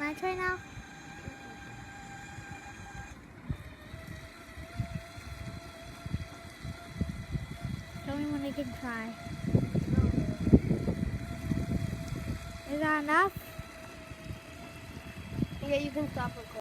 I try now? Show me when I can try. Is that enough? Yeah, you can stop recording.